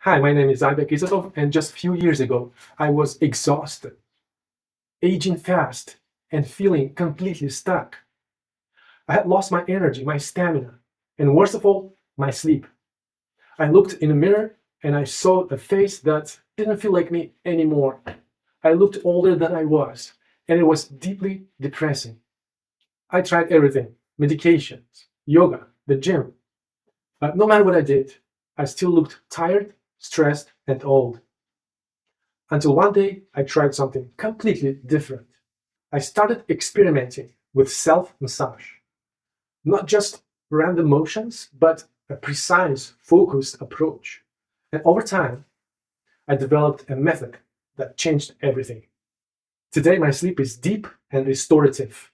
Hi, my name is Aybek Izatov, and just a few years ago, I was exhausted, aging fast, and feeling completely stuck. I had lost my energy, my stamina, and worst of all, my sleep. I looked in a mirror and I saw a face that didn't feel like me anymore. I looked older than I was, and it was deeply depressing. I tried everything: medications, yoga, the gym. But no matter what I did, I still looked tired, stressed, and old. Until one day I tried something completely different. I started experimenting with self massage. Not just random motions, but a precise, focused approach. And over time, I developed a method that changed everything. Today, my sleep is deep and restorative.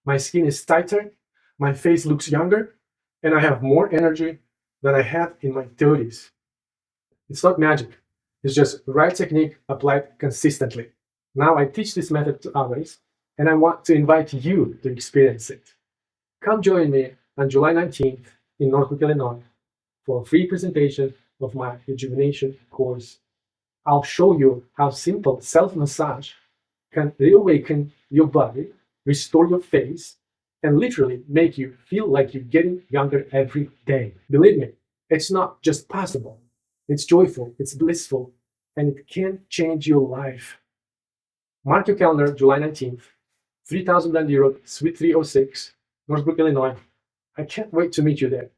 My skin is tighter, my face looks younger, and I have more energy than I had in my 30s. It's not magic, it's just right technique applied consistently. Now I teach this method to others, and I want to invite you to experience it. Come join me on July 19th in Northbrook, Illinois for a free presentation of my rejuvenation course. I'll show you how simple self massage can reawaken your body, restore your face, and literally make you feel like you're getting younger every day. Believe me, it's not just possible, it's joyful, it's blissful, and it can change your life. Mark your calendar, July 19th, 3000 Dundee Road, Suite 306, Northbrook, Illinois. I can't wait to meet you there.